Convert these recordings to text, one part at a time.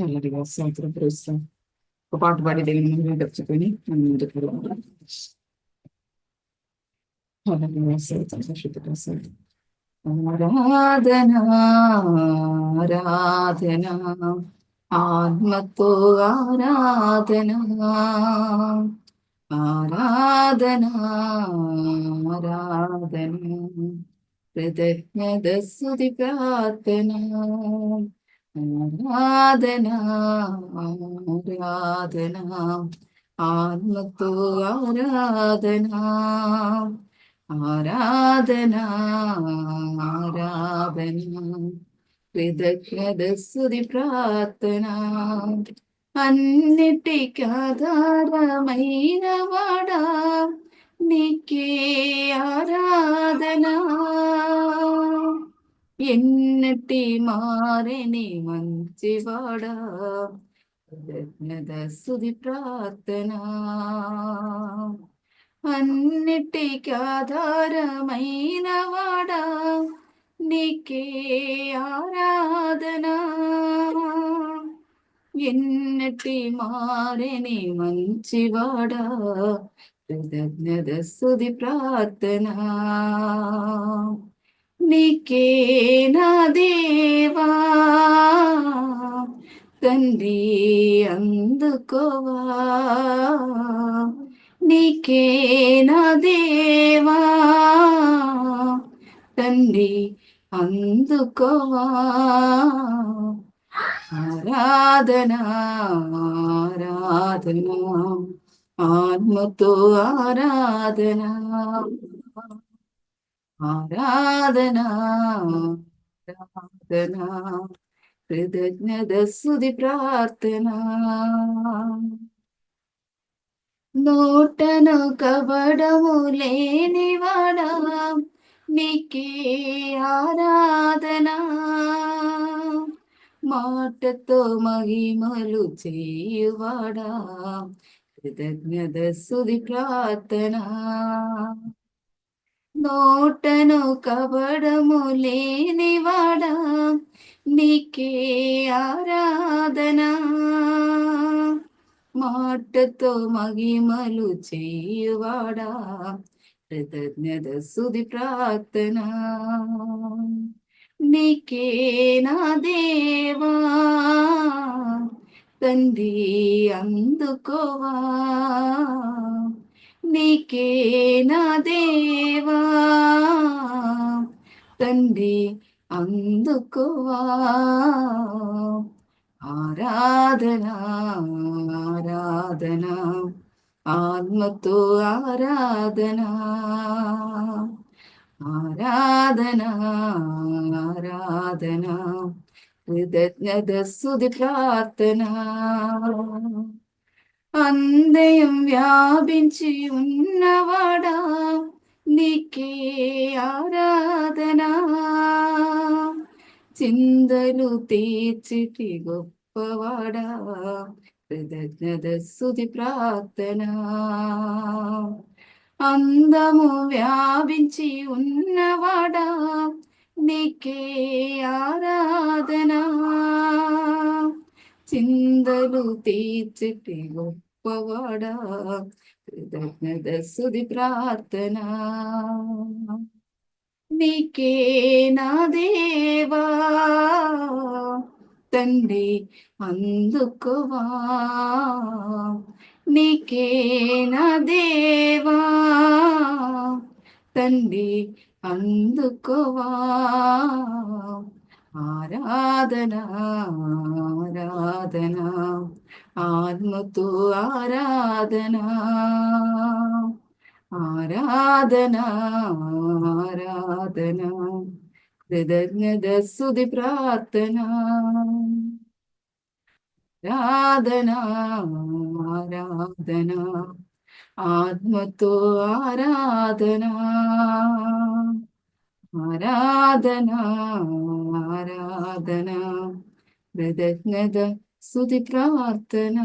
హల్లెలూయా స్తోత్రం ప్రభువా. ఒక పాట పాడి దేవుని మహిమ తెచ్చుకొని మనం ముందుకు వెళ్దాం. హల్లెలూయా స్తోత్రం పరిశుద్ధ స్తోత్రం. ఆరాధన ఆరాధన ఆత్మతో ఆరాధన ఆరాధన ఆరాధన కృతజ్ఞత స్తుతి ప్రార్థన ఆరాధన ఆరాధన ఆత్మతో ఆరాధన ఆరాధన ఆరాధన కృతజ్ఞత స్తుతి ప్రార్థన అన్నిటికీ ఆధారమైన వాడా నీకే ఆరాధన ఎన్నటి మారని మంచివాడా కృతజ్ఞత స్తుతి ప్రార్థన అన్నిటికీ ఆధారమైన వాడా నీకే ఆరాధన ఎన్నటి మారని మంచివాడా కృతజ్ఞత స్తుతి ప్రార్థన నీకే నా దేవా తండ్రి అందుకోవా నీకే నా దేవా తండ్రి అందుకోవా ఆరాధన ఆరాధన ఆత్మతో ఆరాధన ఆరాధన ఆరాధన కృతజ్ఞత స్తుతి ప్రార్థన నోటను కబడము లేనివాడా నీకే ఆరాధన మాటతో మహిమలు చేయువాడా కృతజ్ఞత స్తుతి ప్రార్థన నోటను కబడము లేనివాడా నీకే ఆరాధన మాటతో మహిమలు చేయువాడా కృతజ్ఞత స్తుతి ప్రార్థన నీకే నా దేవా తండ్రి అందుకోవా నీకే నా దేవా తండ్రి అందుకోవా ఆరాధన ఆరాధన ఆత్మతో ఆరాధన ఆరాధన ఆరాధన కృతజ్ఞత స్తుతి ప్రార్థన అందయం వ్యాపించి ఉన్నవాడా నీకే ఆరాధన చిందలు తీర్చిటి గొప్పవాడా కృతజ్ఞత స్తుతి ప్రార్థన అందము వ్యాపించి ఉన్నవాడా నీకే ఆరాధన చిందలు తీర్చిటి గొప్పవాడా కృతజ్ఞత స్తుతి ప్రార్థన నీకే నా దేవా తండ్రి అందుకోవా నీకే నా దేవా తండ్రి అందుకోవా ఆరాధన ఆరాధన ఆత్మతో ఆరాధన ఆరాధన ఆరాధన కృతజ్ఞత స్తుతి ప్రార్థన ఆరాధన ఆరాధన ఆత్మతో ఆరాధన ఆరాధన ఆరాధన కృతజ్ఞత స్తుతి ప్రార్థన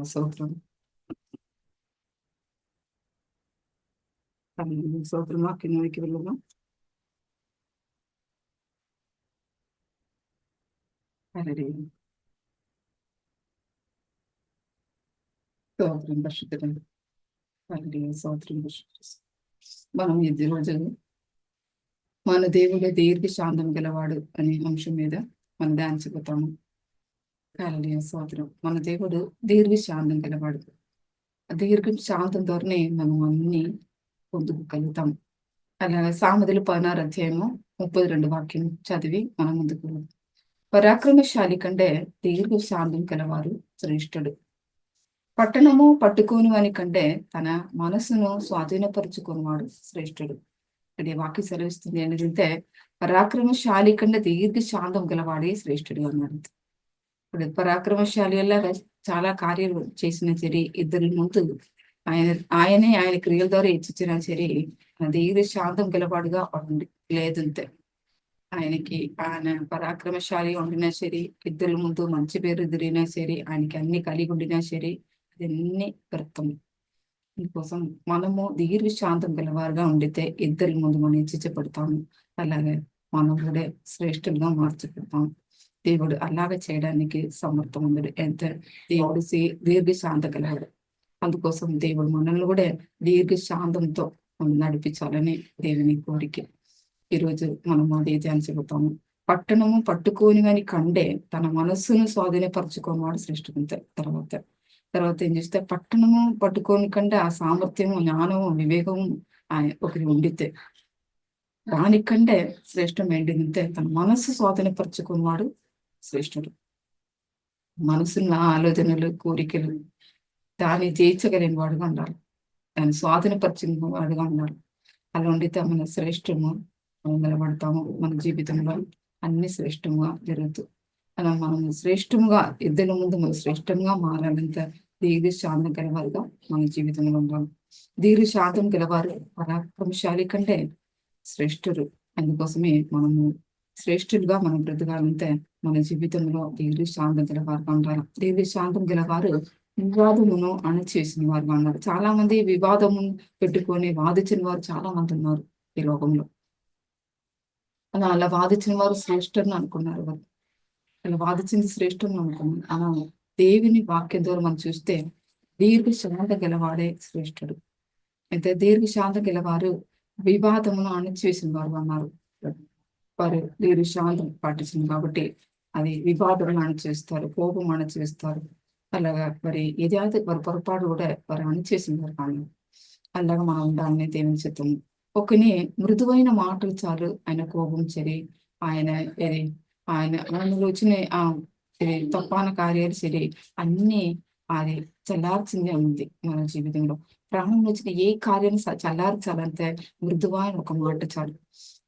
స్తోత్రం స్తోత్రం వాక్యం వెళ్ళదాం. హల్లెలూయా. స్తోత్రం పరిశుద్ధుడా. హల్లెలూయా. స్తోత్రం పరిశుద్ధుడా. మనం ఈ రోజు మన దేవుడు దీర్ఘశాంతం గలవాడు అనే అంశం మీద మనం ధ్యానించబోతాము. హల్లెలూయా. స్తోత్రం. మన దేవుడు దీర్ఘశాంతం గలవాడు. ఆ దీర్ఘ శాంతం ద్వారానే మనం అన్ని పొందుకోగలుగుతాం. అలాగే సామెతలు 16 అధ్యాయము 32 వాక్యం చదివి మనం ముందుకు వెళ్దాం. పరాక్రమశాలి కంటే దీర్ఘ శాంతం గలవారు శ్రేష్ఠుడు. పట్టణము పట్టుకోని వాని కంటే తన మనసును స్వాధీనపరుచుకున్నవాడు శ్రేష్ఠుడు. ఇక్కడ ఈ వాక్యం సెలవిస్తుంది ఏంటంటే పరాక్రమశాలి కంటే దీర్ఘ శాంతం గలవాడే శ్రేష్ఠుడు అన్నాడు. ఇప్పుడు పరాక్రమశాలి లాగా చాలా కార్యాలు చేసిన సరే ఇద్దరి ముందు ఆయనే ఆయన క్రియల ద్వారా ఇచ్చిన సరే దీర్ఘ శాంతం గలవాడుగా లేదంతే. ఆయనకి ఆయన పరాక్రమశాలి ఉండినా సరే ఇద్దరి ముందు మంచి పేరు ఎదిరినా సరే ఆయనకి అన్ని కలిగి ఉండినా సరే అదన్నీ వ్యర్థం. దీనికోసం మనము దీర్ఘ శాంతం గలవారుగా ఉండితే ఇద్దరి ముందు మనం హెచ్చించబడతాము. అలాగే మనం కూడా శ్రేష్ఠులుగా మార్చబడతాం. దేవుడు అలాగే చేయడానికి సమర్థం ఉంది. ఎంత దేవుడు దీర్ఘ శాంత గలవాడు. అందుకోసం దేవుడు మనల్ని కూడా దీర్ఘ శాంతంతో నడిపించాలని దేవుని కోరిక. ఈరోజు మనం అదే ధ్యానించబోతాము. పట్టణము పట్టుకోని వాని కంటే తన మనస్సును స్వాధీనపరచుకున్నవాడు శ్రేష్ఠుడు. తర్వాత ఏం చేస్తే పట్టణము పట్టుకోని కంటే ఆ సామర్థ్యము, జ్ఞానము, వివేకము ఒకరి ఉండితే దానికంటే శ్రేష్టం ఏంటంటే తన మనస్సు స్వాధీనపరచుకున్నవాడు శ్రేష్ఠుడు. మనసున్న ఆలోచనలు, కోరికలు దాన్ని జయించగలిగిన వాడుగా ఉండాలి. దాన్ని స్వాధీనపరిచిన వాడుగా ఉండాలి. అలా ఉండితే మన శ్రేష్టము నిలబడతాము. మన జీవితంలో అన్ని శ్రేష్టంగా జరుగుతుంది. అలా మనం శ్రేష్టంగా ఇద్దరి ముందు మనం శ్రేష్టంగా మారాలంటే దీర్ఘ శాంతం గలవారుగా మన జీవితంలో ఉండాలి. దీర్ఘ శాంతం గలవారు పరాక్రమశాలి కంటే శ్రేష్ఠుడు. అందుకోసమే మనము శ్రేష్ఠులుగా మనం బ్రతకాలంటే మన జీవితంలో దీర్ఘ శాంతం గలవారుగా ఉండాలి. దీర్ఘ శాంతం గలవారు వివాదమును అణచేసిన వారుగా ఉన్నారు. చాలా మంది వివాదము పెట్టుకొని వాదించిన వారు చాలా మంది ఉన్నారు ఈ లోకంలో. అలా వాదించిన వారు శ్రేష్ఠుని అనుకున్నారు. వారు అలా వాదించింది శ్రేష్ఠుని అనుకున్నారు. అలా దేవుని వాక్యం ద్వారా మనం చూస్తే దీర్ఘ శాంత గలవాడే శ్రేష్ఠుడు. అయితే దీర్ఘ శాంత గలవారు వివాదమును అణచివేసిన వారు అన్నారు. వారు దీర్ఘ శాంతం పాటించింది కాబట్టి అది వివాదములు అణచివేస్తారు, కోపం అణచివేస్తారు. అలాగా మరి ఏదైతే వారి పొరపాటు కూడా వారు అణచివేసిన వారు కానీ అలాగా మనం ఉండాలని దేవుని చిత్తము. ఒకని మృదువైన మాటలు చాలు ఆయన కోపం సరి ఆయన ఆయనలో వచ్చిన తప్పాన కార్యాలు సరి అన్ని అది చల్లార్చిందే ఉంది. మన జీవితంలో ప్రాణంలో వచ్చిన ఏ కార్యాన్ని చల్లార్చాలంటే మృదువైన ఒక మాట చాలు.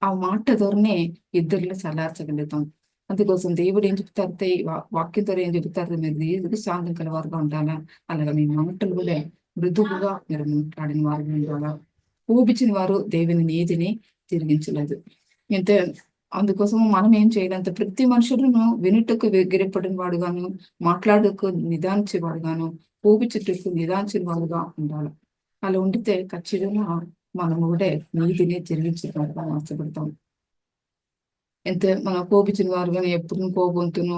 ఆ మాట ద్వారానే ఇద్దరిలో చల్లార్చగలుగుతాం. అందుకోసం దేవుడు ఏం చెప్తారంటే వాక్యం ద్వారా ఏం చెప్తారు, మీరు దీర్ఘ శాంతం కలవారుగా ఉండాలా. అలాగే మీ మాటలు కూడా మృదువుగా మీరు మాట్లాడిన వారుగా ఉండాలా. ఊపించిన వారు దేవుని నీతిని తిరిగించలేదు. అయితే అందుకోసం మనం ఏం చేయాలంటే ప్రతి మనుషులను వినుటకు గిరపడిన వాడుగాను, మాట్లాడుకు నిదానించేవాడుగాను, ఊపించుటకు నిదానించిన వాడుగా ఉండాలి. అలా ఉండితే ఖచ్చితంగా మనము కూడా నీతిని తిరిగించేవాడుగా మార్చబడతాం. ఎంత మనం కోపించిన వారు కానీ ఎప్పుడు కోపంతును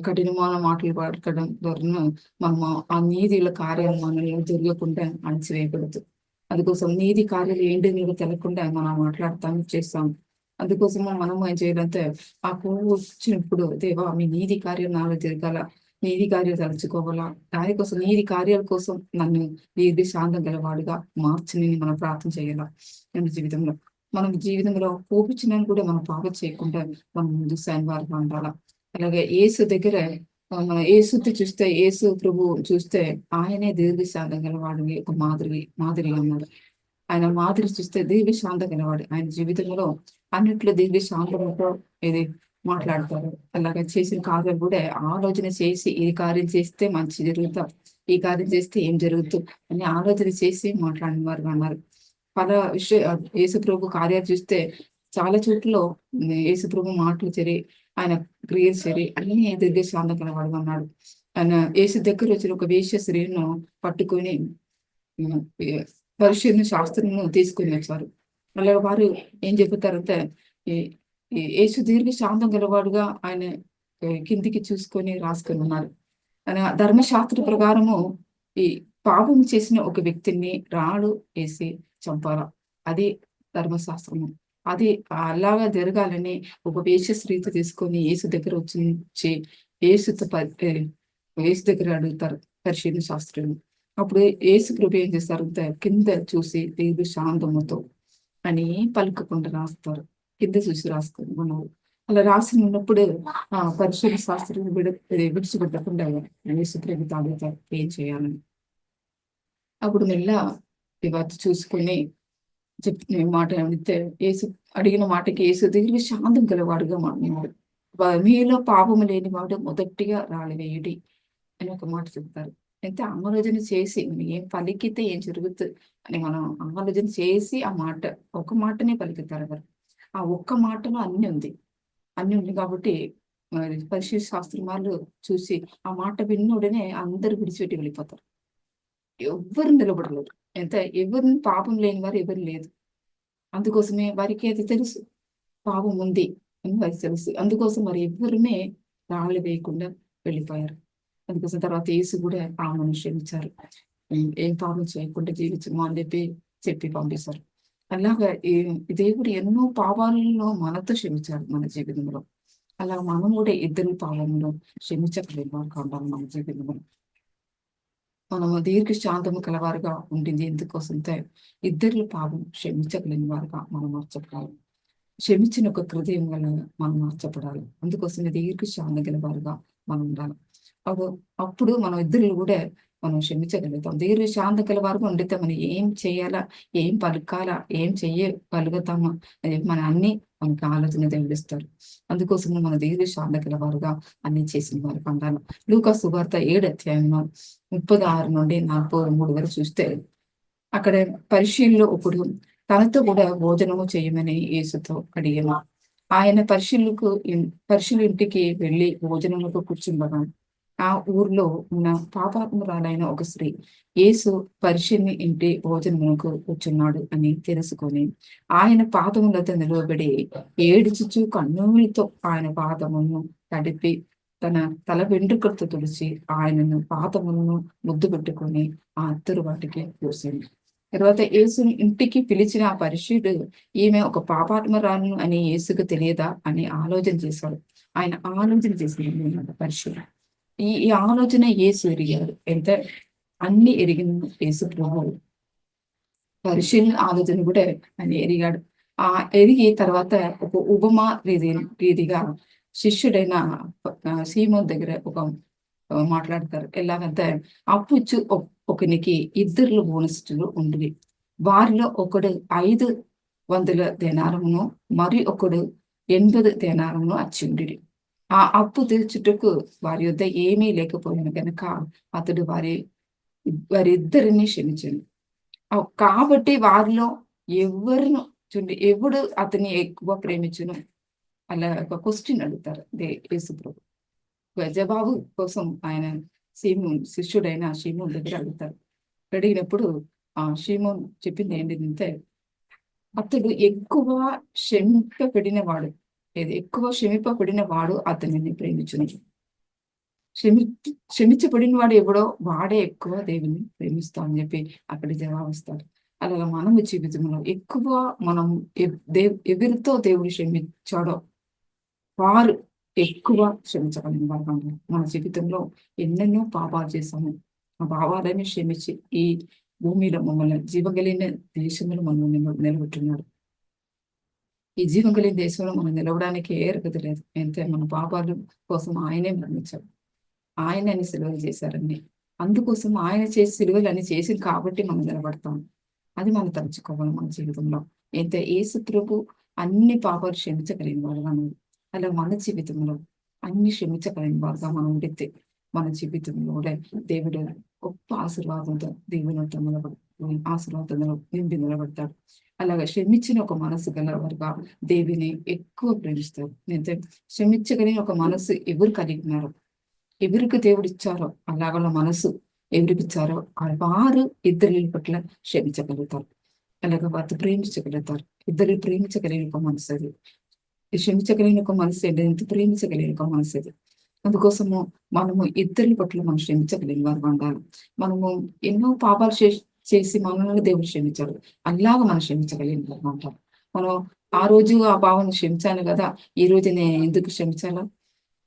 కఠినమైన మాటలు పడకడం ద్వారా మనము ఆ నీతిల కార్యాలు మనల్ని జరగకుండా అణచివేయబడదు. అందుకోసం నీతి కార్యాలు ఏంటి నీకు తెలకుండా మనం మాట్లాడతాం, చేస్తాం. అందుకోసం మనం ఏం చేయాలంటే ఆ కోపం వచ్చినప్పుడు దేవా మీ నీతి కార్యం నాలో జరగాల, నీతి కార్యాలు తలుచుకోవాలా, దానికోసం నీతి కార్యాల కోసం నన్ను దీర్ఘ శాంతం గలవాడుగా మార్చని మనం ప్రార్థన చేయాలా. మన జీవితంలో కోపించిన కూడా మనం పాపం చేయకుండా మనం ముందు వారిగా ఉండాలా. అలాగే యేసు దగ్గర మన యేసుని చూస్తే యేసు ప్రభు చూస్తే ఆయనే దీర్ఘ శాంతం గలవాడు ఒక మాదిరిగా ఉన్నాడు. ఆయన మాదిరి చూస్తే దీర్ఘ శాంతం గలవాడు. ఆయన జీవితంలో అన్నిట్లో దీర్ఘ శాంతంతో ఇది మాట్లాడతారు. అలాగే చేసిన కార్యాలు కూడా ఆలోచన చేసి ఈ కార్యం చేస్తే మంచి జరుగుతాం, ఈ కార్యం చేస్తే ఏం జరుగుతుంది అని ఆలోచన చేసి మాట్లాడిన వారుగా ఉన్నారు. యేసు ప్రభు కార్యాలు చూస్తే చాలా చోట్ల యేసు ప్రభు మాటలు సరి ఆయన క్రియలు సరి అన్ని దీర్ఘ శాంతం కలవాడుగా ఉన్నాడు. ఆయన యేసు దగ్గర వచ్చిన ఒక వేశ్య స్త్రీను పట్టుకొని పరిశీలన శాస్త్రంను తీసుకుని వచ్చారు. అలా వారు ఏం చెబుతారంటే యేసు దీర్ఘ శాంతం గలవాడుగా ఆయన కిందికి చూసుకొని రాసుకొని ఉన్నారు. ధర్మశాస్త్ర ప్రకారము ఈ పాపం చేసిన ఒక వ్యక్తిని రాళ్ళు వేసి చంపాల. అది ధర్మశాస్త్రము. అది అలాగా జరగాలని ఒక వేశ్య స్త్రీతో తీసుకొని యేసు దగ్గర వచ్చి యేసుతో యేసు దగ్గర అడుగుతారు పరిశీలన శాస్త్రులు. అప్పుడు యేసు ప్రభు ఏం చేస్తారు, కింద చూసి దేవుడు శాంతముతో అని పలుకకుండా రాస్తారు. కింద చూసి రాసుకొని ఉన్నారు. అలా రాసి ఉన్నప్పుడు పరిశీలన శాస్త్రులు విడిచిపెట్టకుండా యేసు ప్రభు అడుగుతారు ఏం చేయాలని. అప్పుడు మెల్ల ఇవన్నీ చూసుకొని చెప్పిన మాట అడిగితే యేసు అడిగిన మాటకి యేసు దగ్గరికి శాంతం గలవాడుగా మాట్లాడు. మీలో పాపము లేని వాడు మొదటిగా రాళ్ళు వేయుడి అని ఒక మాట చెప్తారు. అయితే ఆలోచన చేసి మనం ఏం పలికితే ఏం జరుగుతుంది అని మనం ఆలోచన చేసి ఆ మాట ఒక మాటనే పలుకుతారు ఎవరు. ఆ ఒక్క మాటలో అన్ని ఉంది కాబట్టి పరిశీలన శాస్త్రం వాళ్ళు చూసి ఆ మాట విన్నోడనే అందరూ విడిచిపెట్టి వెళ్ళిపోతారు. ఎవ్వరు నిలబడలేరు. ఎవరిని పాపం లేని వారు ఎవరు లేదు. అందుకోసమే వారికి అది తెలుసు, పాపం ఉంది అని వారికి తెలుసు. అందుకోసం మరి ఎవ్వరునే రాళ్ళు వేయకుండా వెళ్ళిపోయారు. అందుకోసం తర్వాత యేసు కూడా ఆమెను క్షమించారు. ఏం పాపం చేయకుండా జీవించము అని చెప్పి పంపిస్తారు. అలాగా దేవుడు ఎన్నో పాపాలలో మనతో క్షమించాడు మన జీవితంలో. అలా మనం కూడా ఇద్దరు పాపంలో క్షమించగలిగిన కావాలి మన జీవితంలో. మనము దీర్ఘ శాంతము కలవారుగా ఉంటుంది. ఎందుకోసం ఇద్దరు పాపం క్షమించగలిగిన వారుగా మనం మార్చబడాలి. క్షమించిన ఒక హృదయం వల్ల మనం మార్చబడాలి. అందుకోసం దీర్ఘ శాంతం గలవారుగా మనం ఉండాలి. అప్పుడు మనం ఇద్దరు కూడా మనం క్షమించగలుగుతాం. దీర్ఘ శాంతం గలవారుగా ఉండితే మనం ఏం చేయాలా, ఏం పలుకాలా, ఏం చెయ్యగలుగుతామా అని మన అన్ని మనకి ఆలోచన దేవుడిస్తారు. అందుకోసం మన దీర్ఘ శాంతం గలవారుగా అన్ని చేసిన వారికి ఉండాలి. లూకా సువార్త 7వ అధ్యాయంలో 36 నుండి 43 వరకు చూస్తే అక్కడ పరిశీలనలో ఒకడు తనతో కూడా భోజనము చేయమని యేసుతో అడిగాను. ఆయన పరిశీలు ఇంటికి వెళ్ళి భోజనములకు కూర్చుండగా ఆ ఊర్లో ఉన్న పాపాత్మురాలైన ఒక స్త్రీ యేసు పరిశీలిని ఇంటి భోజనములకు కూర్చున్నాడు అని తెలుసుకొని ఆయన పాదములతో నిలవబడి ఏడుచుచు కన్నీళ్లతో ఆయన పాదమును తడిపి తన తల వెంట్రుకలతో తుడిచి ఆయనను పాదములను ముద్దు పెట్టుకొని ఆ అత్తరు వాటికి పూసింది. తర్వాత యేసుని ఇంటికి పిలిచిన ఆ పరిశీలుడు ఈమె ఒక పాపాత్మరాలను అని యేసుకు తెలియదా అని ఆలోచన చేశాడు. ఆయన ఆలోచన చేసిన పరిశీలుడు ఈ ఆలోచన యేసు ఎరిగాడు. అన్ని ఎరిగిన యేసు ప్రభువు పరిశీలన ఆలోచన కూడా ఆయన ఎరిగాడు. ఎరిగి తర్వాత ఒక ఉపమా రీతిగా శిష్యుడైన సీమోన్ దగ్గర ఒక మాట్లాడతారు. ఎలాగంటే అప్పుచ్చు ఒకనికి ఇద్దరు బోనస్టులు ఉండి వారిలో ఒకడు 500 దేనారమును మరి ఒకడు 80 దేనారమును అచ్చిండి. ఆ అప్పు తీర్చుటకు వారి యొద్ద ఏమీ లేకపోయిన కనుక అతడు వారిద్దరిని క్షమించండి. కాబట్టి వారిలో ఎవడు అతన్ని ఎక్కువ ప్రేమించును అలా ఒక క్వశ్చన్ అడుగుతారు యేసు ప్రభు. జవాబు కోసం ఆయన శిష్యుడైన షీమోన్ దగ్గర అడుగుతారు. అడిగినప్పుడు షీమోన్ చెప్పింది ఏంటంటే అతడు ఎక్కువ క్షమింపబడిన వాడు అతనిని ప్రేమించును. క్షమించబడిన వాడు ఎవడో వాడే ఎక్కువ దేవుని ప్రేమిస్తా అని చెప్పి అక్కడ జవాబిస్తాడు. అలాగా మనము జీవితంలో ఎక్కువ మనం ఎవరితో దేవుడు క్షమించాడో వారు ఎక్కువ క్షమించగలిగిన వారు. మన జీవితంలో ఎన్నెన్నో పాపాలు చేశాము. ఆ పాపాలని క్షమించి ఈ భూమిలో మమ్మల్ని జీవగలిగిన దేశంలో మనం నిలబెట్టున్నాడు. ఈ జీవం కలిగిన దేశంలో మనం నిలవడానికి ఏ అర్హత లేదు. మన పాపాల కోసం ఆయనే మరణించాడు. ఆయన అని సిలువలు చేశారని. అందుకోసం ఆయన చేసి సిలువలు అని చేసింది కాబట్టి మనం నిలబడతాం. అది మనం తలుచుకోవాలి మన జీవితంలో. యేసు ప్రభు అన్ని పాపాలు క్షమించగలిగిన వాడుగా ఉన్నాడు. అలా మన జీవితంలో అన్ని క్షమించగలిగిన వారుగా మనం ఉండితే మన జీవితంలో దేవుడు గొప్ప ఆశీర్వాదంతో దేవునితో ఆశీర్వాదంలో నింపి నిలబడతాడు. అలాగా క్షమించిన ఒక మనసు గలవారుగా దేవుని ఎక్కువ ప్రేమిస్తారు. క్షమించగలిగిన ఒక మనసు ఎవరు కలిగినారో, ఎవరికి దేవుడు ఇచ్చారో అలాగ మనసు ఎవరికి ఇచ్చారో వారు ఇద్దరి పట్ల క్షమించగలుగుతారు. అలాగే వారితో ప్రేమించగలుగుతారు. ఇద్దరు ప్రేమించగలిగిన ఒక మనసు అది. క్షమించగలిగిన ఒక మనసు ఎంత ప్రేమించగలిగిన ఒక మనసు అది. అందుకోసము మనము ఇద్దరి పట్ల మనం క్షమించగలిగిన వారు ఉండాలి. మనము ఎన్నో పాపాలు చేసి మనల్ని దేవుడు క్షమించాడు. అలాగా మనం క్షమించగలిగిన వారు ఉంటాం. మనం ఆ రోజు ఆ భావన క్షమించాను కదా! ఈ రోజు నేను ఎందుకు క్షమించాలా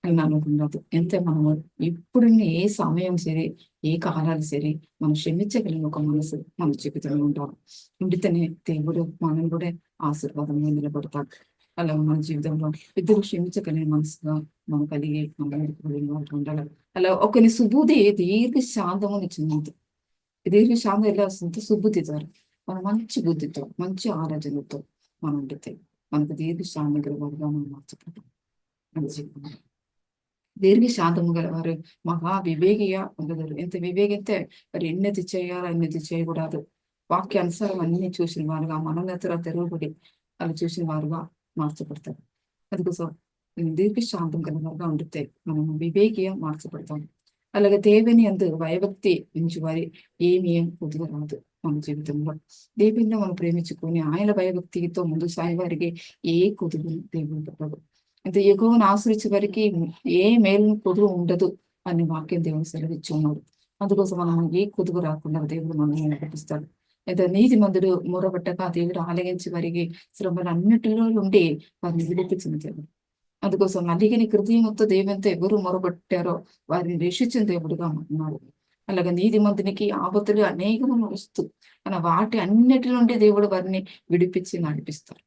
అని అనుకున్నది. ఎంత మనము ఇప్పుడు ఏ సమయం సరే, ఏ కాలాలు సరే, మనం క్షమించగలిగిన ఒక మనసు మన జీవితంలో ఉండాలి. ఉండితేనే దేవుడు మనం కూడా ఆశీర్వాదంగా నిలబడతాడు. అలా మన జీవితంలో ఇద్దరు క్షమించగలిగిన మనసుగా మనం కలిగి మనం ముందుకు వారు ఉండాలి. అలా ఒకని సుబుద్ధి దీర్ఘ శాంతమునిచ్చింది. దీర్ఘ శాంతం ఎలా వస్తుందంటే సుబుద్ధి ద్వారా. మనం మంచి బుద్ధితో, మంచి ఆలోచనతో మనం ఉండితే మనకు దీర్ఘ శాంతం గలవారుగా మనం మార్చబడతాం మన జీవితంలో. దీర్ఘ శాంతము గలవారు మహా వివేకిగా ఉండగలరు. ఎంత వివేకిస్తే మరి ఎన్నది చేయాలో ఎన్నది చేయకూడదు. వాక్యానుసారం అన్ని చూసిన వారుగా మనోనేతర తెరవబడి అలా చూసిన వారుగా మార్చబడతారు. అందుకోసం దీర్ఘ శాంతం గలవారుగా ఉండితే మనము వివేకిగా మార్చబడతాం. అలాగే దేవుని యందు భయభక్తి ఉంచువారి ఏమీ కొద్దిగా రాదు మన జీవితంలో. దేవునిలో మనం ప్రేమించుకొని ఆయన భయభక్తితో ముందు సాగే వారికి ఏ కొదువు దేవుని పెట్టడు. అంటే యెహోవాను ఆశ్రయించే వారికి ఏ మేలును కొదువు ఉండదు అని వాక్యం దేవుడు సెలవిచ్చి ఉన్నాడు. అందుకోసం మనం ఏ కొదువు రాకుండా దేవుడు మనల్ని నడిపిస్తాడు. అయితే నీతిమంతుడు మొరబెట్టగా దేవుడు ఆలకించి వారికి శ్రమలన్నిటిలో నుండి వారిని విడిపించిన దేవుడు. అందుకోసం నలిగిన హృదయంతో దేవునితో ఎవరు మొరబెట్టారో వారిని రక్షించిన దేవుడుగా ఉన్నాడు. అలాగే నీతిమంతునికి ఆపత్తులు అనేకములు వస్తూ వాటి అన్నిటి నుండి దేవుడు వారిని విడిపించి నడిపిస్తారు.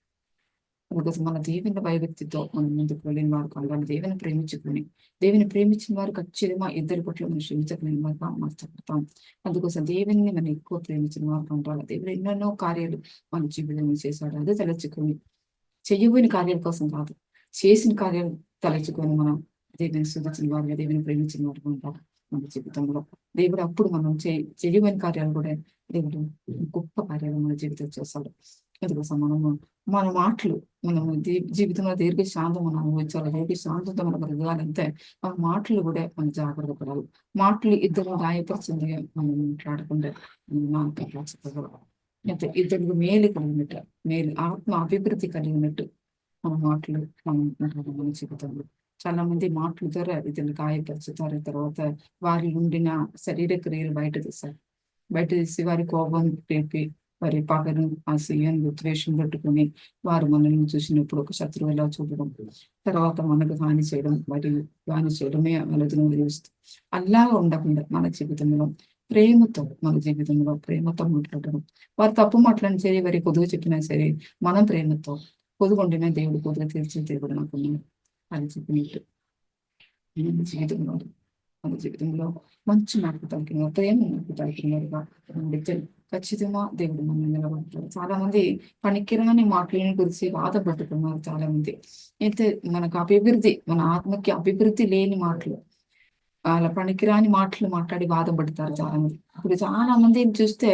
అందుకోసం మన దేవుని భయభక్తితో మనం ముందుకు వెళ్ళిన వారు కావాలి. దేవుని ప్రేమించుకొని దేవుని ప్రేమించిన వారు ఖచ్చితంగా ఇద్దరి పట్ల మనం క్షమించగలిగిన వారుగా మార్చబడతాం. అందుకోసం దేవుని మనం ఎక్కువ ప్రేమించిన వారు ఉండాలి. దేవుడు ఎన్నెన్నో కార్యాలు మన జీవితంలో చేశాడు. అదే తలెచ్చుకొని చెయ్యబోయిన కార్యాల కోసం కాదు, చేసిన కార్యాలు తలెచ్చుకొని మనం దేవుని స్తుతించిన వారుగా దేవుని ప్రేమించిన వారుగా ఉంటాం మన జీవితంలో. దేవుడు అప్పుడు మనం చేయబోయిన కార్యాలు కూడా దేవుడు గొప్ప కార్యాలు మన జీవితం చేస్తాడు. అందుకోసం మనము మన మాటలు మనము జీవితంలో దీర్ఘ శాంతం మనం అనుభవించాలి. దీర్ఘ శాంతంతో మనకు ఎదగాలంటే మన మాటలు కూడా మనం జాగ్రత్త పడాలి. మాటలు ఇద్దరు గాయపరిచింది మనం మాట్లాడకుండా మాట్లాడుకోవాలి. అంటే ఇద్దరికి మేలు కలిగినట్టు, మేలు ఆత్మ అభివృద్ధి కలిగినట్టు మన మాటలు మనం మాట్లాడాలి మన జీవితంలో. చాలా మంది మాటల ద్వారా ఇతరులు గాయపరుచుతారు. తర్వాత వారి ఉండిన శరీర క్రియలు బయట తీస్తారు. బయట తీసి వారి కోపం రేపి వారి పగను అసూయను ద్వేషం పెట్టుకొని వారు మనల్ని చూసినప్పుడు ఒక శత్రువు ఎలా చూడడం, తర్వాత మనకు హాని చేయడం, మరియు హాని చేయడమే వాళ్ళని వదిలిస్తుంది. అలా ఉండకుండా మన జీవితంలో ప్రేమతో మన జీవితంలో ప్రేమతో మాట్లాడడం. వారు తప్పు మాట్లాడిన సరే, వారి పొదుగు చెప్పినా సరే, మనం ప్రేమతో పొదుగుండిన దేవుడు పొదుగు తీర్చిన దేవుడు నాకున్నాడు అని చెప్పినట్టు మన జీవితంలో మన జీవితంలో మంచి మార్పు తగ్గిన ప్రేమ మార్పు తగ్గినగా ఖచ్చితంగా దేవుడు మనం నిలబడతాడు. చాలా మంది పనికిరాని మాటలని గురించి బాధపడుతున్నారు. చాలా మంది అయితే మనకు అభివృద్ధి, మన ఆత్మకి అభివృద్ధి లేని మాటలు, అలా పనికిరాని మాటలు మాట్లాడి బాధపడతారు చాలా మంది. ఇప్పుడు చాలా మందిని చూస్తే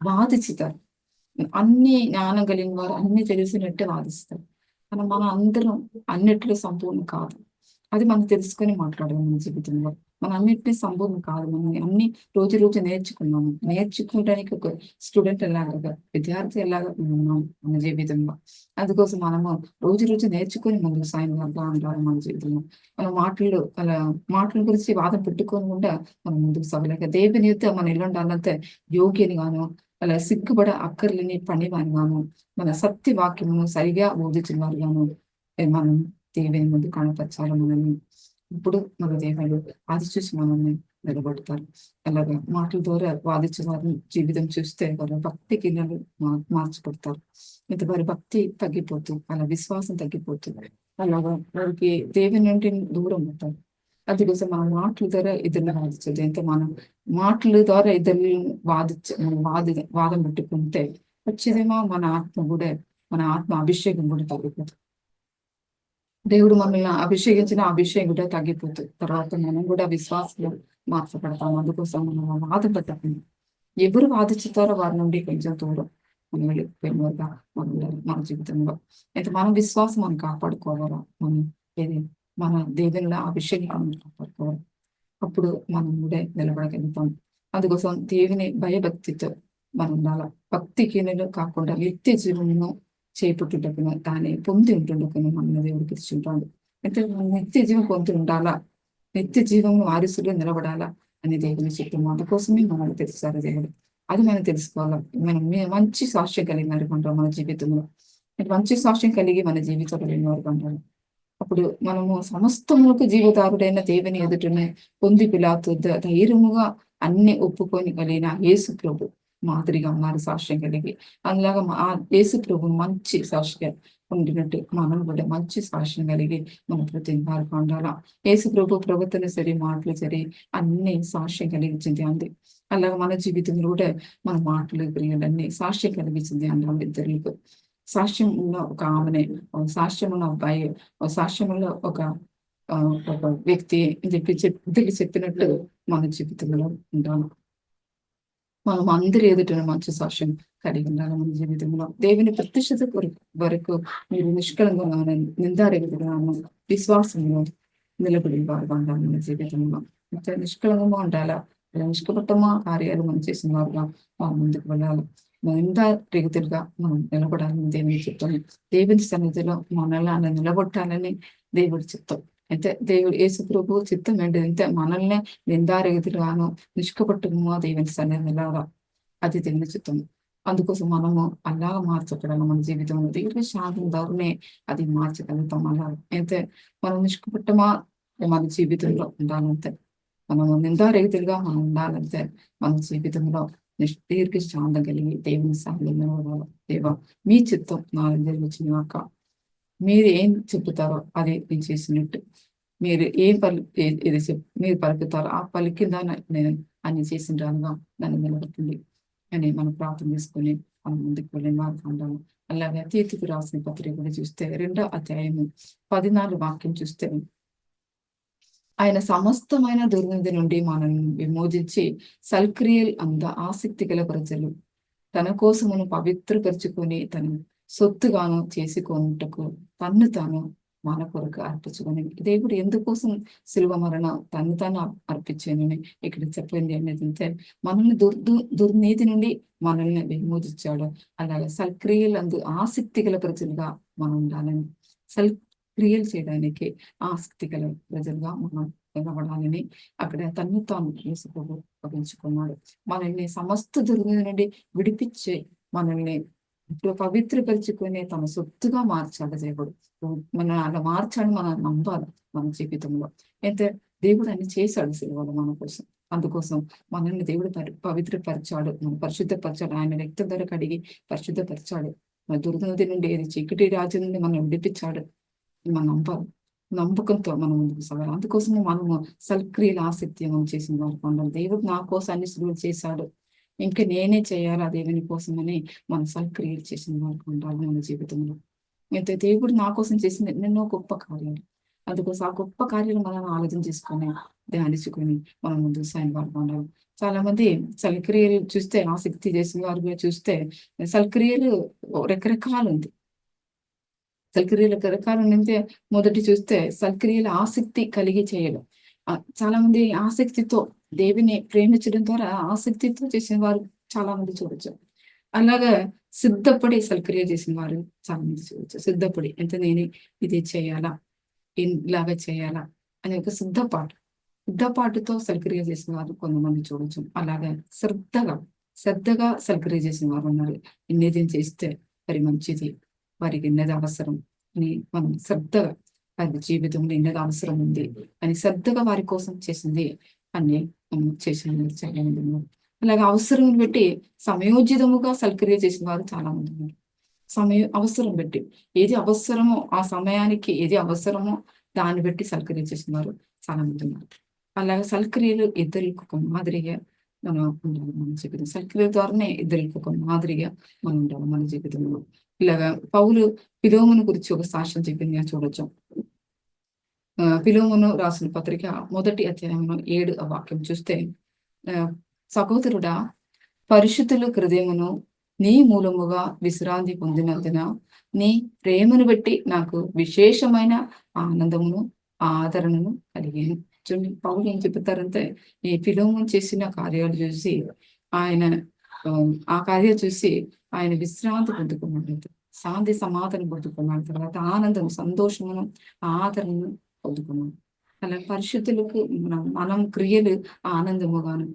బాధిస్తారు. అన్ని జ్ఞానం కలిగిన వారు అన్ని తెలిసినట్టే వాదిస్తారు. కానీ మన అందరం అన్నిట్లో సంపూర్ణ కాదు. అది మనం తెలుసుకొని మాట్లాడాలి మన జీవితంలో. మనం అన్నిటిని సంపూర్ణ కాదు. మనం అన్ని రోజు రోజు నేర్చుకున్నాము. నేర్చుకోవడానికి ఒక స్టూడెంట్ ఎలాగా, విద్యార్థి ఎలాగా ఉన్నాం మన జీవితంలో. అందుకోసం మనము రోజు రోజు నేర్చుకొని ముందుకు సాయంగా ఉండాలి మన జీవితంలో. మన మాటలు అలా మాటల గురించి వాదన పెట్టుకోకుండా మనం ముందుకు సాగలేక దేవుని యొక్క మన ఇల్లు ఉండాలంటే యోగ్యని గాను, అలా సిగ్గుపడ అక్కర్లేని పనివాని గాను, మన సత్య వాక్యమును సరిగా బోధించిన వారు గాను మనం దేవుని ముందు కనపరచాలి మనల్ని. ఇప్పుడు మన దేవుడు అది చూసి మనల్ని నిలబడతారు. అలాగా మాటల ద్వారా వాదించిన వారిని జీవితం చూస్తే వారి భక్తి గిన్నెలు మార్చబడతారు. అయితే వారి భక్తి తగ్గిపోతుంది, అలా విశ్వాసం తగ్గిపోతుంది. అలాగా వారికి దేవుని నుండి దూరం అవుతారు. అందుకోసం మన మాటల ద్వారా ఇద్దరిని వాదించదు. ఎంత మనం మాటల ద్వారా ఇద్దరిని వాదం పెట్టుకుంటే ఖచ్చితంగా మన ఆత్మ కూడా, మన ఆత్మ అభిషేకం కూడా తగ్గిపోతుంది. దేవుడు మనల్ని అభిషేకించిన అభిషేకం కూడా తగ్గిపోతుంది. తర్వాత మనం కూడా విశ్వాసంలో మార్చబడతాం. అందుకోసం మనం బాధపడతాం. ఎవరు వాదించుతారో వారి నుండి కొంచెం దూరం మనం వెళ్ళిపోయినవారుగా మనం ఉండాలి మన జీవితంలో. అయితే మన విశ్వాసం మనం కాపాడుకోవాలా, మనం ఏది మన దేవునిలో అభిషేకం కాపాడుకోవాలి. అప్పుడు మనం కూడా నిలబడగలుగుతాం. అందుకోసం దేవుని భయభక్తితో మనం ఉండాలి. భక్తి కీనలు కాకుండా నిత్య జీవనము చేపట్టుటకును దాన్ని పొంది ఉంటుండకును మన దేవుడు పిలుచుంటాడు. అయితే మనం నిత్య జీవం పొంది ఉండాలా, నిత్య జీవము వారసులుగా నిలబడాలా అని దేవుని చిత్తము. అందుకోసమే మనల్ని తెలుస్తారు దేవుడు. అది మనం తెలుసుకోవాలా. మనం మంచి సాక్ష్యం కలిగిన వారికి ఉంటాం మన జీవితంలో. మంచి సాక్ష్యం కలిగి మన జీవితంలో కలిగిన వారికి ఉంటాం. అప్పుడు మనము సమస్తములకు జీవదారుడైన దేవుని ఎదుటనే పొంది పిలాతు ధైర్యముగా అన్ని ఒప్పుకొని కలిగిన యేసు ప్రభు మాదిరిగా ఉన్నారు సాక్ష్యం కలిగి. అలాగా ఆ యేసు ప్రభు మంచి సాక్ష్యం ఉండినట్టు మనం కూడా మంచి సాక్ష్యం కలిగి మన ప్రతి వారికి ఉండాలా. యేసు ప్రభు ప్రవర్తన సరి, మాటలు సరి అన్ని సాక్ష్యం కలిగించింది అంది. అలాగే మన జీవితంలో కూడా మన మాటలు, క్రియలన్నీ సాక్ష్యం కలిగించింది అంటాం ఇద్దరికి. సాక్ష్యం ఉన్న ఒక ఆమెనే, సాక్ష్యం ఉన్న అబ్బాయి, సాక్ష్యంలో ఒక వ్యక్తి అని ఇద్దరికి చెప్పినట్టు మన జీవితంలో ఉంటాము. మనం అందరి ఎదుట మంచి సాక్ష్యం కలిగి ఉండాలి మన జీవితంలో. దేవుని ప్రత్యక్షత వరకు మీరు నిష్కలంగా నిందారహితులను విశ్వాసంలో నిలబడి వారుగా ఉండాలి మన జీవితంలో. ఇంకా నిష్కలంగా ఉండాలా. నిష్కపట్టమా కార్యాలు మనం చేసిన వారుగా మనం ముందుకు వెళ్ళాలి. నిందారహితులుగా మనం నిలబడాలని దేవుని చిత్తం. దేవుని సన్నిధిలో మనల్ని నిలబొట్టాలని దేవుడి చిత్తం. అయితే దేవుడు యేసు ప్రభు చిత్తం ఏంటంటే మనల్ని నిందారహితులుగాను నిష్కపట్టుగా దేవుని సన్నిధి నిలవాలా. అది దేవుని చిత్తం. అందుకోసం మనము అలాగా మార్చగలం మన జీవితంలో. దేవుని శాంతం ద్వారానే అది మార్చగలుగుతాం. అలా అయితే మనం నిష్కపట్టమా మన జీవితంలో ఉండాలంతే. మనము నిందారహితులుగా మనం ఉండాలంటే మన జీవితంలో దీర్ఘ శాంతం కలిగి దేవుని సహాయంలో దేవా మీ చిత్తం నా దగ్గర వచ్చినాక మీరు ఏం చెప్తారో అది నేను చేసినట్టు, మీరు ఏం మీరు పలుకుతారో ఆ పలికిందా నేను అన్ని చేసిన రానుగా నన్ను నిలబడుతుంది అని మనం ప్రార్థన చేసుకొని మనం ముందుకు వెళ్ళిన వారు అంటాము. అలాగే తీతుకు రాసిన పత్రిక కూడా చూస్తే 2వ అధ్యాయము 14 వాక్యం చూస్తే ఆయన సమస్తమైన దుర్నీతి నుండి మనల్ని విమోచించి సల్క్రియల్ అంద ఆసక్తి గల ప్రజలు తన కోసమును పవిత్రపరుచుకొని తన సొత్తుగాను చేసుకొనుటకు తన్ను తాను మన కొరకు అర్పించుకొని దేవుడు ఎందుకోసం శిలువ మరణం తను తాను అర్పించానని ఇక్కడ చెప్పింది అనేది అంటే మనల్ని దుర్నీతి నుండి మనల్ని విమోచించాడు. అలాగే సల్క్రియలు అందు ఆసక్తి గల ప్రజలుగా మనం ఉండాలని, క్రియలు చేయడానికి ఆసక్తి గల ప్రజలుగా మనం నిలబడాలని అక్కడ తన్ను తాను యేసు ప్రభు పెంచుకున్నాడు. మనల్ని సమస్త దుర్నీతి నుండి విడిపించి మనల్ని పవిత్రపరుచుకునే తన సొత్తుగా మార్చాడు దేవుడు. మనం అలా మార్చాడు మనం నమ్మాలి మన జీవితంలో. అయితే దేవుడు అన్ని చేశాడు సిలువలో మన కోసం. అందుకోసం మనల్ని దేవుడు పవిత్రపరిచాడు, మనం పరిశుద్ధపరిచాడు. ఆయన రక్తం ధర కడిగి పరిశుద్ధపరిచాడు. మన దుర్నీతి నుండి చీకటి రాజ్యం నుండి మనం విడిపించాడు. మనం నమ్మాలి. నమ్మకంతో మనం ముందుకు సాగాలి. అందుకోసమే మనము సల్క్రియల ఆసక్తి మనం చేసిన వారికి ఉండాలి. దేవుడు నా కోసం అన్ని సులువులు చేశాడు, ఇంకా నేనే చేయాలా దేవుని కోసం అని మనం సల్క్రియలు చేసిన వారికి ఉండాలి మన జీవితంలో. అయితే దేవుడు నా కోసం చేసిన ఎన్నెన్నో గొప్ప కార్యాలు. అందుకోసం ఆ గొప్ప కార్యాలు మనం ఆలోచన చేసుకొని ధ్యానించుకొని మనం ముందుకు సాగిన వారికి ఉండాలి. చాలా మంది సల్క్రియలు చూస్తే ఆసక్తి చేసిన వారు చూస్తే సల్క్రియలు రకరకాలు ఉంది. సల్క్రియల రకరకాలు అంటే మొదటి చూస్తే సల్క్రియల ఆసక్తి కలిగి చేయడం. చాలా మంది ఆసక్తితో దేవుని ప్రేమించడం ద్వారా ఆసక్తితో చేసిన వారు చాలా మంది చూడొచ్చు. అలాగా సిద్ధపడి సల్క్రియ చేసిన వారు చాలా మంది చూడొచ్చు. సిద్ధపడి అంటే నేను ఇది చేయాలా, ఇలాగా చేయాలా అనే ఒక సిద్ధపాటుతో సల్క్రియ చేసిన వారు కొంతమంది చూడొచ్చు. అలాగే శ్రద్ధగా సల్క్రియ చేసిన వారు ఉన్నారు. ఇన్నేది చేస్తే మరి మంచిది, వారికి ఇన్నది అవసరం అని మనం శ్రద్ధగా వారి జీవితంలో ఇన్నది అవసరం ఉంది అని శ్రద్ధగా వారి కోసం చేసింది అని మనం చేసిన చాలా మంది ఉన్నారు. అలాగే అవసరం బట్టి సమయోచితముగా సల్క్రియ చేసిన వారు చాలా మంది ఉన్నారు. అవసరం బట్టి ఏది అవసరమో ఆ సమయానికి ఏది అవసరమో దాన్ని బట్టి సల్క్రియ చేసిన వారు చాలా మంది ఉన్నారు. అలాగే సల్క్రియలు ఇద్దరికి ఒక మాదిరిగా మనం ఉండాలి మన జీవితం. సల్క్రియల ద్వారానే ఇద్దరికి ఒక మాదిరిగా మనం ఉండాలి మన జీవితంలో. ఇలాగా పౌలు ఫిలోమోను గురించి ఒక సాక్ష్యం చెప్పింది చూడొచ్చు. ఫిలోమోను రాసిన పత్రిక 1వ అధ్యాయంలో 7వ వాక్యం చూస్తే, సహోదరుడా, పరిశుద్ధుల హృదయమును నీ మూలముగా విశ్రాంతి పొందినందున నీ ప్రేమను బట్టి నాకు విశేషమైన ఆనందమును ఆదరణను కలిగాను. చూడండి పౌలు ఏం చెప్తారంటే ఈ ఫిలోమోను చేసిన కార్యాలు చూసి ఆయన ఆ కార్యాలు చూసి ఆయన విశ్రాంతి పొందుకున్నాడు, శాంతి సమాధానం పొందుకున్నాడు, తర్వాత ఆనందం సంతోషమును ఆదరణను పొందుకున్నాడు. అలా పరిశుద్ధులకు మనం క్రియలు ఆనందముగాను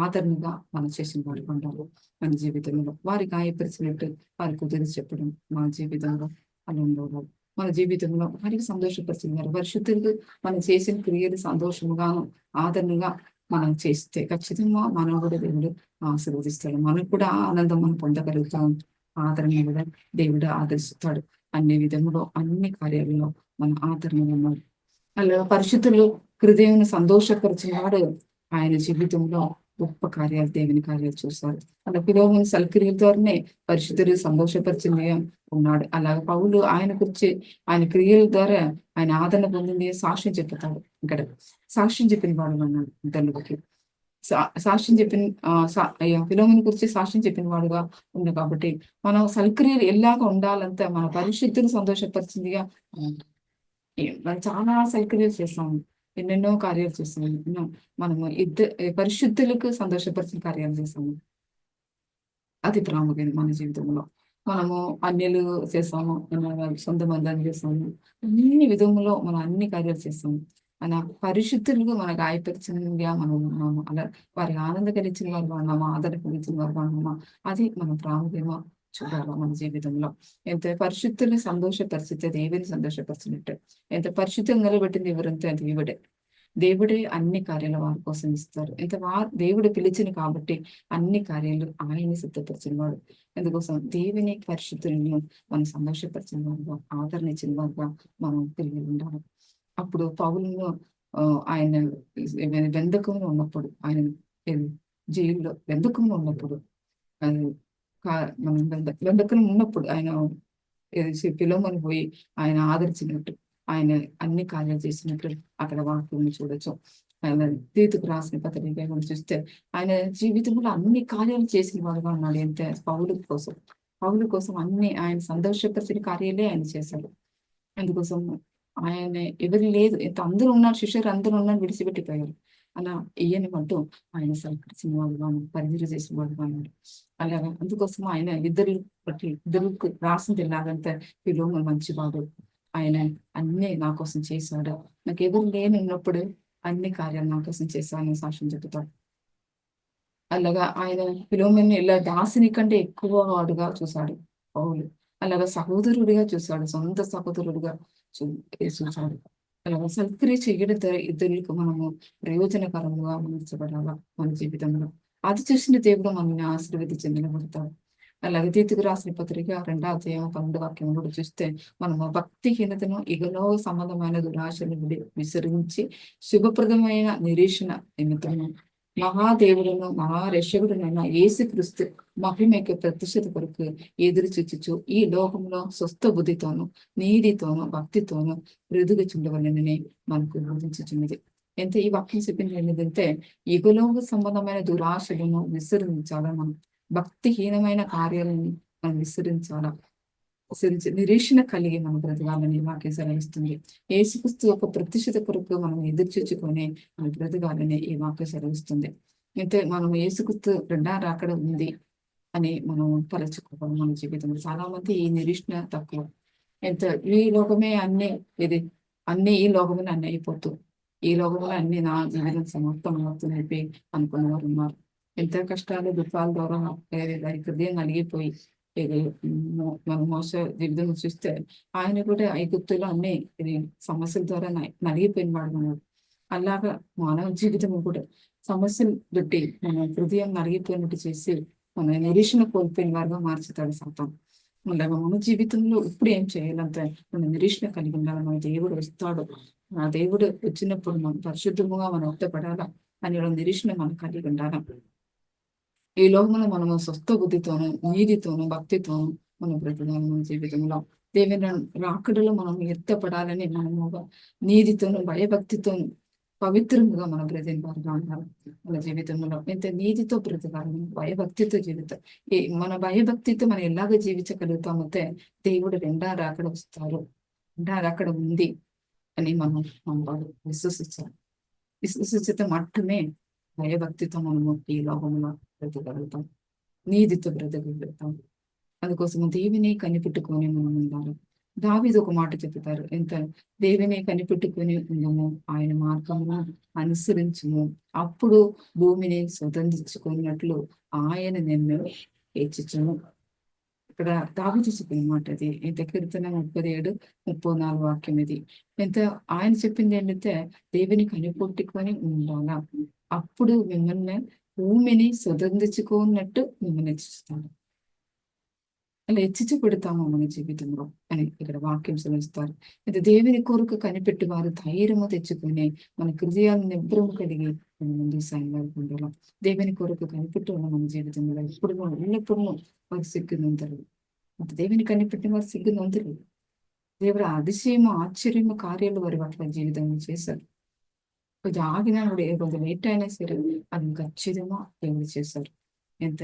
ఆదరణగా మనం చేసిన వారు ఉంటారు. మన జీవితంలో వారి గాయపరిచినట్టు వారికి కుదిరి చెప్పడం మన జీవితంలో అలా ఉండేవారు. మన జీవితంలో వారికి సంతోషపరిచిన వారు పరిశుద్ధులకు మనం చేసిన క్రియలు సంతోషముగాను ఆదరణగా మనం చేస్తే ఖచ్చితంగా మనం కూడా దేవుడు ఆశీర్వదిస్తాడు. మనకు కూడా ఆనందం మనం పొందగలుగుతాం. ఆదరణ కూడా దేవుడు ఆదరిస్తాడు. అన్ని విధములో అన్ని కార్యాలలో మన ఆదరణ ఉన్నాడు. అలా పరిశుద్ధులు హృదయం సంతోషపరిచిన వాడు ఆయన జీవితంలో గొప్ప కార్యాలు దేవుని కార్యాలు చూస్తారు. అలా పిలోమును సల్క్రియల ద్వారానే పరిశుద్ధులు సంతోషపరిచింది ఉన్నాడు. అలాగే పౌలు ఆయన గురించి ఆయన క్రియల ద్వారా ఆయన ఆదరణ పొందింది సాక్ష్యం చెప్తాడు. ఇక్కడ సాక్ష్యం చెప్పిన వాడు అన్నాడు ఇతరులకి. సాక్ష్యం చెప్పిన ఫిలోమును గురించి సాక్ష్యం చెప్పిన వాడుగా ఉంది కాబట్టి మనం సల్క్రియలు ఎలాగా ఉండాలంటే మన పరిశుద్ధులు సంతోషపరిచిందిగా మనం చాలా సైకర్యాలు చేస్తాము. ఎన్నెన్నో కార్యాలు చేస్తాము. మనము పరిశుద్ధులకు సంతోషపరిచిన కార్యాలు చేస్తాము. అది ప్రాముఖ్యం మన జీవితంలో. మనము అన్యులు చేస్తాము, మన సొంత బంధాలు చేస్తాము. అన్ని విధములో మనం అన్ని కార్యాలు చేస్తాము. మన పరిశుద్ధులుగా మన గాయపరిచినగా మనం ఉన్నాము. అలా వారి ఆనంద కలిగించిన వారు ఉన్నామా, ఆదరణ కలిగించిన వారు ఉన్నామా, అది మనం ప్రాముఖ్యమా చూడాలి మన జీవితంలో. ఎంత పరిశుద్ధుల్ని సంతోషపరిచితే దేవుని సంతోషపరిచినట్టు. ఎంత పరిశుద్ధం నిలబెట్టింది ఎవరంటే దేవుడే. దేవుడే అన్ని కార్యాలు వారి కోసం ఇస్తారు. దేవుడు పిలిచిన కాబట్టి అన్ని కార్యాలు ఆయన సిద్ధపరిచిన వాడు. అందుకోసం దేవుని పరిశుద్ధులను మనం సంతోషపరిచిన వారుగా ఆదరణ ఇచ్చిన వారుగా మనం తిరిగి ఉండాలి. అప్పుడు పౌలును ఆయన బెంధకంలో ఉన్నప్పుడు, ఆయన జైల్లో బెంధకంలో ఉన్నప్పుడు మనం బెంధకంలో ఉన్నప్పుడు ఆయన ఫిలోమోను పోయి ఆయన ఆదరించినట్టు, ఆయన అన్ని కార్యాలు చేసినట్టు అక్కడ వాక్యం చూడొచ్చు. ఆయన తీతుకు రాసిన పత్రిక చూస్తే ఆయన జీవితంలో అన్ని కార్యాలు చేసిన వాడుగా ఉన్నాడు. ఎంత పౌలు కోసం అన్ని ఆయన సంతోషపరిచిన కార్యాలే ఆయన చేశాడు. అందుకోసం ఆయన ఎవరు లేదు, ఎంత అందరూ ఉన్నారు, శిష్యులు అందరూ ఉన్నారు, విడిచిపెట్టిపోయారు. అలా ఈయన అంటూ ఆయన సత్కరించిన వాడుగా పరిచయం చేసిన వాడుగా ఉన్నాడు. అలాగా అందుకోసం ఆయన ఇద్దరికి రాసింది ఎలాగంటే ఫిలోమోను మంచివాడు, ఆయన అన్ని నా కోసం చేశాడు, నాకు ఎవరు లేని ఉన్నప్పుడు అన్ని కార్యాలు నా కోసం చేశాను సాక్ష్యం చెబుతాడు. అలాగా ఆయన ఫిలోమోనుని ఇలా దాసిని కంటే ఎక్కువ వాడుగా చూశాడు పౌలు. అలాగా సహోదరుడిగా చూశాడు, సొంత సహోదరుడిగా చూశాడు. అలాగా సత్క్రియ చేయడం ఇద్దరికి మనము ప్రయోజనకరంగా మార్చబడాలా మన జీవితంలో. అది చూసిన దేవుడు మనల్ని ఆశీర్వదించి నిలబడతాడు. అలాగే తీతుకు రాసిన పత్రిక 2వ అధ్యాయం 12వ వాక్యం కూడా చూస్తే మనము భక్తిహీనతను ఇగలో సంబంధమైన దురాశను విసరించి శుభప్రదమైన నిరీక్షణ నిమిత్తము మహాదేవుడును మహారక్షకుడునైన యేసుక్రీస్తు మహిమకి ప్రతిష్ఠత కొరకు ఎదురు చూచుచు ఈ లోకంలో స్వస్థ బుద్ధితోను నీతితోను భక్తితోను మృదుగుచుండవలనని మనకు బోధించుచున్నది. ఎంత ఈ వాక్యం చెప్పింది ఏంటంటే ఇగులోక సంబంధమైన దురాశలను విసరించాలా, మనం భక్తిహీనమైన కార్యాలను మనం విసరించాలా, నిరీక్షణ కలిగి మనం బ్రతకాలని వాక్యం సెలవిస్తుంది. యేసుక్రీస్తు ఒక ప్రతిష్ఠిత కొరకు మనం ఎదురు చూచుకొని మనం బ్రతకాలని ఈ వాక్యం సెలవిస్తుంది. అయితే మనం యేసుక్రీస్తు రెండో రాకడ ఉంది అని మనం తలచుకోవాలి మన జీవితంలో. చాలా మంది ఈ నిరీక్షణ తక్కువ. ఎంత ఈ లోకమే అన్ని ఈ లోకమే అన్ని అయిపోతూ, ఈ లోకంలో అన్ని నా జీవితం సమాప్తం అవుతుంది చెప్పి అనుకున్న వారు ఉన్నారు. ఎంత కష్టాలు దుఃఖాల ద్వారా వారి హృదయం నలిగిపోయి మనం మోస జీవితం చూస్తే ఆయన కూడా ఐగుప్తులో అన్ని సమస్యల ద్వారా నలిగిపోయిన వాడు ఉన్నాడు. అలాగా మానవ జీవితం కూడా సమస్యలు పెట్టి మన హృదయం నలిగిపోయినట్టు చేసి మన నిరీక్షణ కోల్పోయిన వారుగా మార్చుతాడు సాతాను. అలాగా మన జీవితంలో ఇప్పుడు ఏం చేయాలంటే మన నిరీక్షణ కలిగి ఉండాలి. మన దేవుడు వస్తాడు, ఆ దేవుడు వచ్చినప్పుడు మనం పరిశుద్ధముగా మనం ఒత్తపడాలా అని నిరీక్షణ మనం కలిగి ఉండాలి. ఈ లోకంలో మనము స్వస్థ బుద్ధితోను నీతితోను భక్తితోను మనం బ్రతకాలి. మన జీవితంలో దేవుని రాకడలో మనం ఎత్తపడాలని మనము నీతితోను భయభక్తితోను పవిత్రముగా మనం బ్రతింపాలుగా ఉండాలి. మన జీవితంలో ఎంత నీతితో బ్రతకాలి, భయభక్తితో జీవితం. మన భయభక్తితో మనం ఎలాగ జీవించగలుగుతామంటే దేవుడు రెండో రాకడ వస్తారు, రెండో రాకడ ఉంది అని మనం నమ్మాలి, విశ్వసించాలి. విశ్వసిత మట్టుమే భయభక్తితో మనము ఈ లోకంలో బ్రతకగలుగుతాం, నీతితో బ్రతకగలుగుతాం. అందుకోసం దేవుని కనిపెట్టుకొని మనం ఉండాలి. దావీదు ఒక మాట చెప్తారు, ఎంత దేవుని కనిపెట్టుకుని ఉన్నాము, ఆయన మార్గమును అనుసరించుము, అప్పుడు భూమిని స్వతంత్రించుకున్నట్లు ఆయన నిన్ను హెచ్చించును. ఇక్కడ దావీదు చెప్పిన మాట అది. ఇంత కీర్తన 37-34 వాక్యం ఇది. ఎంత ఆయన చెప్పింది ఏంటంటే, దేవుని కనిపెట్టుకొని ఉండాలా, అప్పుడు మిమ్మల్ని భూమిని స్వతంత్రించుకున్నట్టు మిమ్మల్ని హెచ్చిస్తాడు. అలా హెచ్చించి పెడతాము మన జీవితంలో అని ఇక్కడ వాక్యం సెలవిస్తారు. అయితే దేవుని కొరకు కనిపెట్టి వారు ధైర్యము తెచ్చుకొని మన హృదయాలను నిబ్బరము కలిగి మన ముందు సాయంత్రం ఉండాలి. దేవుని కొరకు కనిపెట్టి ఉన్న మన జీవితంలో ఎప్పుడు ఎల్లప్పుడూ వారు సిగ్గునందరు. అంత దేవుని కనిపెట్టిన వారు సిగ్గునందరు. దేవుడు అతిశయము ఆశ్చర్యము కార్యాలు వారి పట్ల జీవితంలో చేశారు. కొంచెం ఆగినా కూడా కొంచెం లేట్ అయినా సరే అది ఖచ్చితంగా దేవుడు చేశారు. ఎంత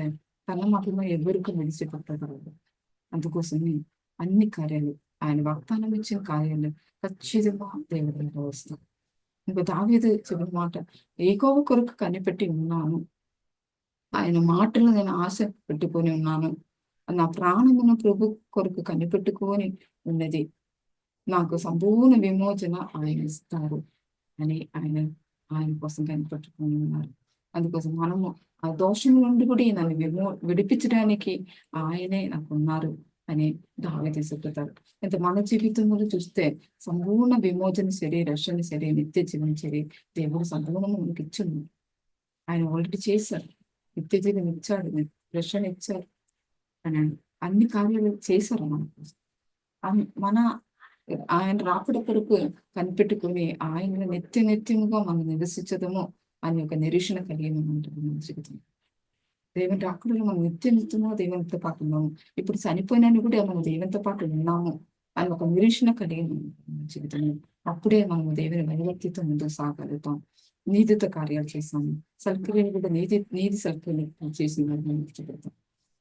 తన మాటలో ఎవరికి విడిచిపెట్టగలరు. అందుకోసమే అన్ని కార్యాలు, ఆయన వాగ్దానం ఇచ్చిన కార్యాలు ఖచ్చితంగా దేవుడి దగ్గర వస్తాయి. ఇంకా దావీదు చెప్పిన మాట, యెహోవా కొరకు కనిపెట్టి ఉన్నాను, ఆయన మాటలు నేను ఆశ పెట్టుకొని ఉన్నాను, నా ప్రాణమును ప్రభు కొరకు కనిపెట్టుకొని ఉన్నది, నాకు సంపూర్ణ విమోచన ఆయన ఇస్తారు అని ఆయన కోసం కనిపెట్టుకొని ఉన్నారు. అందుకోసం మనము ఆ దోషం నుండి కూడా నన్ను విడిపించడానికి ఆయనే నాకు ఉన్నారు అని దావీదు చెప్తారు. అయితే మన జీవితంలో చూస్తే సంపూర్ణ విమోచన సరే, రక్షణ సరే, నిత్య జీవం సరే దేవుడు సంపూర్ణంగా మనకి ఇచ్చింది. ఆయన ఆల్రెడీ చేశారు. నిత్య జీవం ఇచ్చాడు, రక్షణ ఇచ్చారు అని అన్ని కార్యాలు చేశారు మన కోసం. మన ఆయన రాకడ కొరకు కనిపెట్టుకుని ఆయన నిత్యముగా మనం నివసించదము అని ఒక నిరీక్షణ కలిగి ఉంటుంది మన జీవితం. దేవుని రాకడలో మనం నిత్యము దేవునితో పాటు ఉన్నాము. ఇప్పుడు చనిపోయినా కూడా మనం దేవునితో పాటు ఉన్నాము అని ఒక నిరీక్షణ కలిగి మన జీవితంలో. అప్పుడే మనము దేవుని భయభక్తితో ముందుకు సాగలుగుతాం. నీతితో కార్యాలు చేస్తాము. సల్క్రియలు కూడా నీతి సల్క్రియలు చేసిన వారిని మనం ఇష్టపడతాం.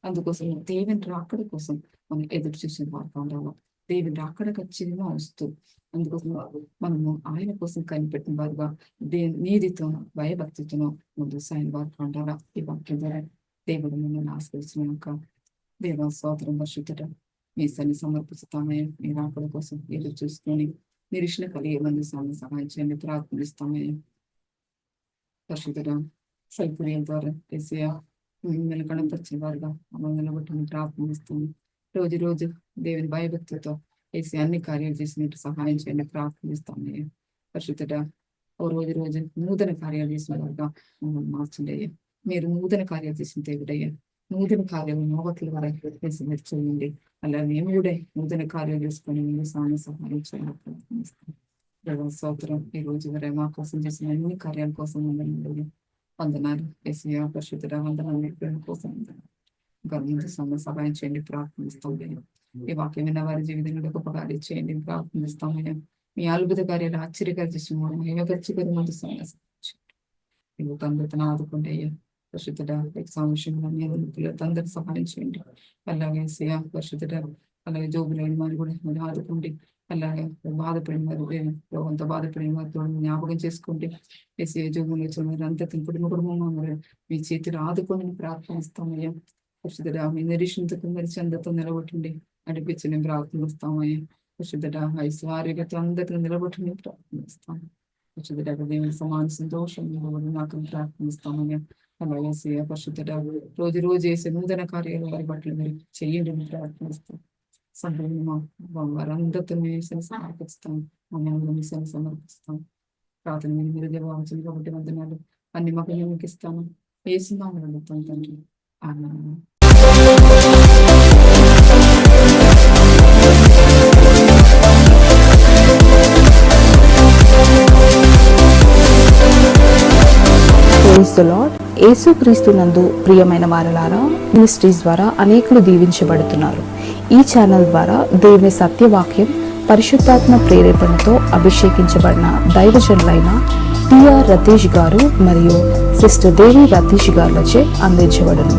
అందుకోసం దేవుని రాకడ కోసం మనం ఎదురు చూసిన వారు ఉండాలి. దేవుని రాకడ ఖచ్చితంగా వస్తూ, అందుకోసం మనము ఆయన కోసం కనిపెట్టిన వారుగా నీతితో భయభక్తితో ముందు సాయం వారు ఉండాలా. ఈ వాక్యం ద్వారా దేవుడు మిమ్మల్ని ఆశ్రయించినాక దేవ స్తోత్రం పరిశుద్ధుడా, మీ సన్ని సమర్పిస్తామయ్యా. మీ రాకడ కోసం ఎదురు చూసుకొని నిరీక్షణ కలిగే మంది సహాయం చేయండి, ప్రార్థిస్తామయ్యా. పరిశుద్ధుడా, సల్క్రియల ద్వారా ఏసయ్యా మిమ్మల్ని కనపరిచే వారుగా మమ్మల్ని బట్టి ప్రార్థిస్తాము. రోజు దేవుని భయభక్తితో వేసి అన్ని కార్యాలు చేసినట్టు సహాయం చేయండి, ప్రార్థిస్తామయ్యా. పరిశుద్ధుడా, ఓ రోజు నూతన కార్యాలు చేసిన వారుగా మమ్మల్ని మార్చండి అయ్యా. మీరు నూతన కార్యాలు చేసిన దేవుడయ్యా, నూతన కార్యాలు మోగట్లు కూడా వేసి మీరు చేయండి. అలా మేము కూడా నూతన కార్యాలు చేసుకొని మీరు సహాయం చేయాలి, ప్రార్థిస్తాం. స్తోత్రం. ఈ రోజు వరే మా కోసం చేసిన అన్ని కార్యాల కోసం వందనాలు ఏసయ్యా. పరిశుద్ధుడా, వందనాలు కోసం ముందు సహాయం చేయండి, ప్రార్థిస్తాం. ఈ వాక్యం విన్న వారి జీవితంలో గొప్ప కార్యాలు చేయండి, ప్రార్థిస్తామయ్యా. మీ అద్భుత కార్యాలు ఆశ్చర్యకారు చేసి ఏమపరిచిగారు ముందు సహాయం తండ్రితో ఆదుకుంటే అయ్యా. పరిశుద్ధుడా, ఎగ్జామ్ విషయంలో పిల్లలతో అందరూ సహాయం చేయండి. అలాగే ఏసయ్యా పరిశుద్ధుడా, అలాగే జోబు లేని వారు కూడా మీరు ఆదుకోండి. అలాగే బాధపడిన వారు, రోగంతో బాధపడిన వారితో జ్ఞాపకం చేసుకోండి. ఏసయ్యా జోబులు వచ్చిన వారు అంతా కుటుంబం మరి మీ చేతులు ఆదుకొని ప్రార్థిస్తామయ్యా. పరిశుద్ధుడా, మీ నిరీక్షణతో మరి చందతో నిలబెట్టండి, నడిపించి నేను ప్రార్థిస్తామయ్యా. పరిశుద్ధుడా, ఐశ్వర్యతో అందరితో నిలబెట్టండి, ప్రార్థిస్తాం. పరిశుద్ధుడా, దేవుని సమాన సంతోషం నాకు ప్రార్థిస్తామయ్యా. అలాగే పరిశుద్ధుడా, రోజు చేసే నూతన కార్యాలు వారి బట్టలు మీరు చెయ్యండి, ప్రార్థిస్తాం. సంపూర్ణ వారందరితో మేము సమర్పిస్తాం, మమ్మల్ని సమర్పిస్తాం. ప్రార్థన మీరు జవాబు కాబట్టి వందనాలు అన్ని మాకు మీకు ఇస్తాను, వేసిందాము అడుగుతాం తండ్రి. Amen. Praise the lord. Yesukristu నందు ప్రియమైన వారలారా, మినిస్ట్రీస్ ద్వారా అనేకులు దీవించబడుతున్నారు. ఈ ఛానల్ ద్వారా దేవుని సత్యవాక్యం పరిశుద్ధాత్మ ప్రేరేపణతో అభిషేకించబడిన దైవజనులైన టిఆర్ రతీష్ గారు మరియు సిస్టర్ దేవి రతీష్ గారులచే అందించబడును.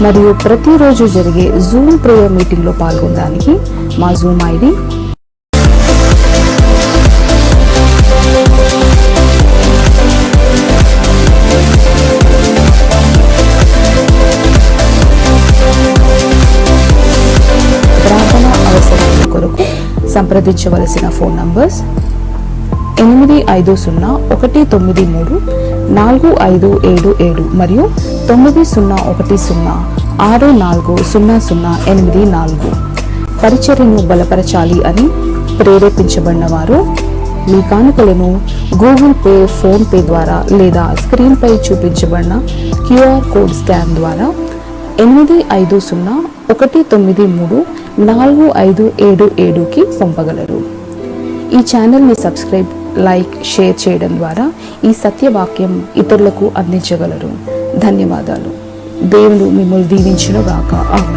మరియు ప్రతిరోజు జరిగే జూమ్ ప్రేయర్ మీటింగ్ లో పాల్గొనడానికి మా జూమ్ ఐడి ప్రార్థన అవసరాల కొరకు సంప్రదించవలసిన ఫోన్ నంబర్స్ 8501934577 మరియు 9010640084. పరిచర్యను బలపరచాలి అని ప్రేరేపించబడిన వారు మీ కానుకలను గూగుల్ పే, ఫోన్ పే ద్వారా లేదా స్క్రీన్ పై చూపించబడిన క్యూఆర్ కోడ్ స్కాన్ ద్వారా 8501934577కి పంపగలరు. ఈ ఛానల్ని సబ్స్క్రైబ్, లైక్, షేర్ చేయడం ద్వారా ఈ సత్యవాక్యం ఇతరులకు అందించగలరు. ధన్యవాదాలు. దేవుడు మిమ్మల్ని దీవించును గాక. ఆమేన్.